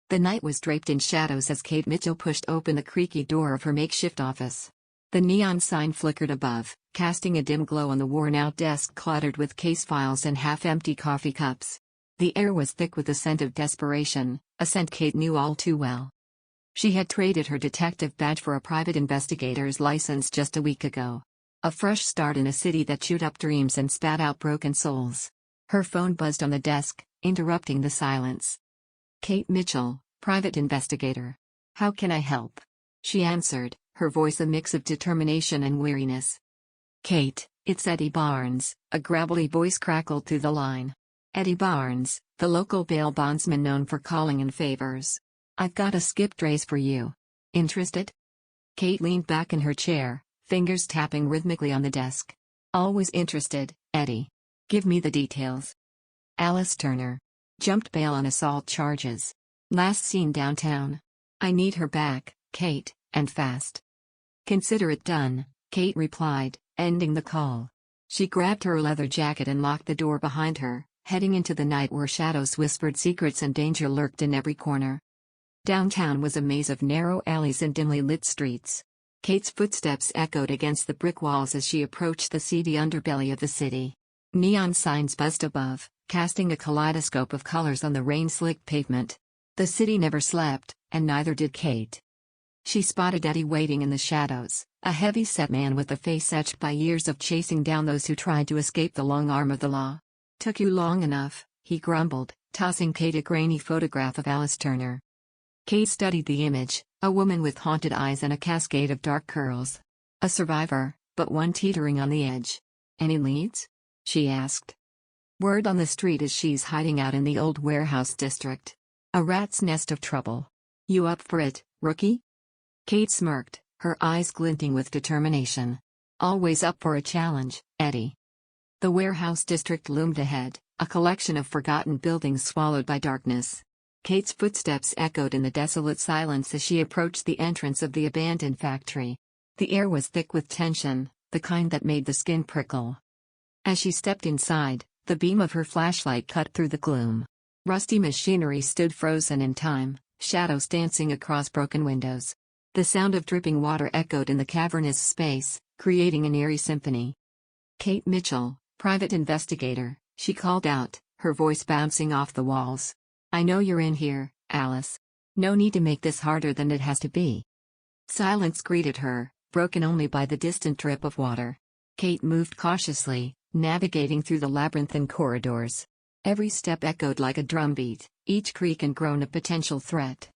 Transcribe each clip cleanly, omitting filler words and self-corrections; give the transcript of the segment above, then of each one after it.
The night was draped in shadows as Kate Mitchell pushed open the creaky door of her makeshift office. The neon sign flickered above, casting a dim glow on the worn-out desk cluttered with case files and half-empty coffee cups. The air was thick with the scent of desperation, a scent Kate knew all too well. She had traded her detective badge for a private investigator's license just a week ago. A fresh start in a city that chewed up dreams and spat out broken souls. Her phone buzzed on the desk, interrupting the silence. "Kate Mitchell, private investigator. How can I help?" she answered, her voice a mix of determination and weariness. "Kate, it's Eddie Barnes," a gravelly voice crackled through the line. "Eddie Barnes, the local bail bondsman known for calling in favors. I've got a skipped race for you. Interested?" Kate leaned back in her chair, fingers tapping rhythmically on the desk. "Always interested, Eddie. Give me the details." "Alice Turner. Jumped bail on assault charges. Last seen downtown. I need her back, Kate, and fast." "Consider it done," Kate replied, ending the call. She grabbed her leather jacket and locked the door behind her, heading into the night where shadows whispered secrets and danger lurked in every corner. Downtown was a maze of narrow alleys and dimly lit streets. Kate's footsteps echoed against the brick walls as she approached the seedy underbelly of the city. Neon signs buzzed above, casting a kaleidoscope of colors on the rain-slicked pavement. The city never slept, and neither did Kate. She spotted Eddie waiting in the shadows, a heavy-set man with a face etched by years of chasing down those who tried to escape the long arm of the law. "Took you long enough," he grumbled, tossing Kate a grainy photograph of Alice Turner. Kate studied the image, a woman with haunted eyes and a cascade of dark curls. A survivor, but one teetering on the edge. "Any leads?" she asked. "Word on the street is she's hiding out in the old warehouse district. A rat's nest of trouble. You up for it, rookie?" Kate smirked, her eyes glinting with determination. "Always up for a challenge, Eddie." The warehouse district loomed ahead, a collection of forgotten buildings swallowed by darkness. Kate's footsteps echoed in the desolate silence as she approached the entrance of the abandoned factory. The air was thick with tension, the kind that made the skin prickle. As she stepped inside, the beam of her flashlight cut through the gloom. Rusty machinery stood frozen in time, shadows dancing across broken windows. The sound of dripping water echoed in the cavernous space, creating an eerie symphony. "Kate Mitchell, private investigator," she called out, her voice bouncing off the walls. "I know you're in here, Alice. No need to make this harder than it has to be." Silence greeted her, broken only by the distant drip of water. Kate moved cautiously, navigating through the labyrinthine corridors. Every step echoed like a drumbeat, each creak and groan a potential threat.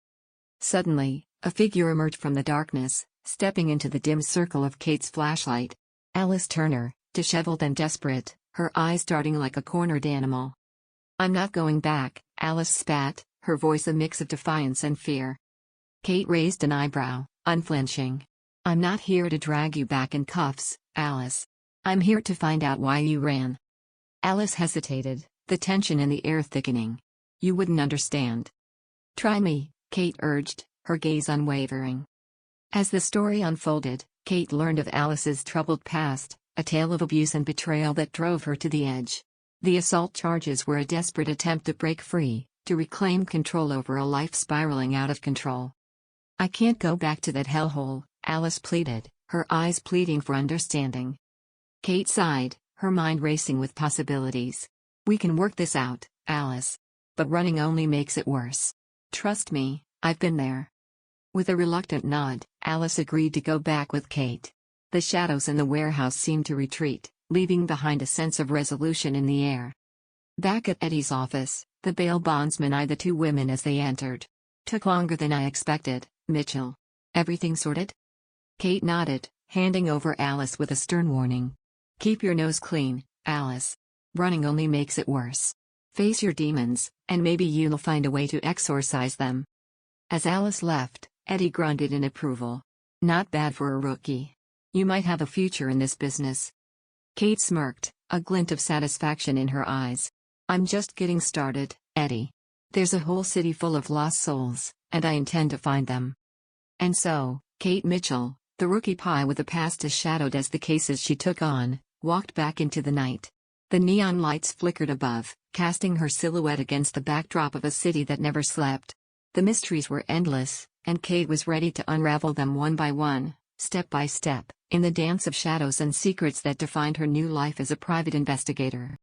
Suddenly, a figure emerged from the darkness, stepping into the dim circle of Kate's flashlight. Alice Turner, disheveled and desperate, her eyes darting like a cornered animal. "I'm not going back," Alice spat, her voice a mix of defiance and fear. Kate raised an eyebrow, unflinching. "I'm not here to drag you back in cuffs, Alice. I'm here to find out why you ran." Alice hesitated, the tension in the air thickening. "You wouldn't understand." "Try me," Kate urged, her gaze unwavering. As the story unfolded, Kate learned of Alice's troubled past, a tale of abuse and betrayal that drove her to the edge. The assault charges were a desperate attempt to break free, to reclaim control over a life spiraling out of control. "I can't go back to that hellhole," Alice pleaded, her eyes pleading for understanding. Kate sighed, her mind racing with possibilities. "We can work this out, Alice. But running only makes it worse. Trust me, I've been there." With a reluctant nod, Alice agreed to go back with Kate. The shadows in the warehouse seemed to retreat, leaving behind a sense of resolution in the air. Back at Eddie's office, the bail bondsman eyed the two women as they entered. "Took longer than I expected, Mitchell. Everything sorted?" Kate nodded, handing over Alice with a stern warning. "Keep your nose clean, Alice. Running only makes it worse. Face your demons, and maybe you'll find a way to exorcise them." As Alice left, Eddie grunted in approval. "Not bad for a rookie. You might have a future in this business." Kate smirked, a glint of satisfaction in her eyes. "I'm just getting started, Eddie. There's a whole city full of lost souls, and I intend to find them." And so, Kate Mitchell, the rookie pie with a past as shadowed as the cases she took on, walked back into the night. The neon lights flickered above, casting her silhouette against the backdrop of a city that never slept. The mysteries were endless, and Kate was ready to unravel them one by one, step by step, in the dance of shadows and secrets that defined her new life as a private investigator.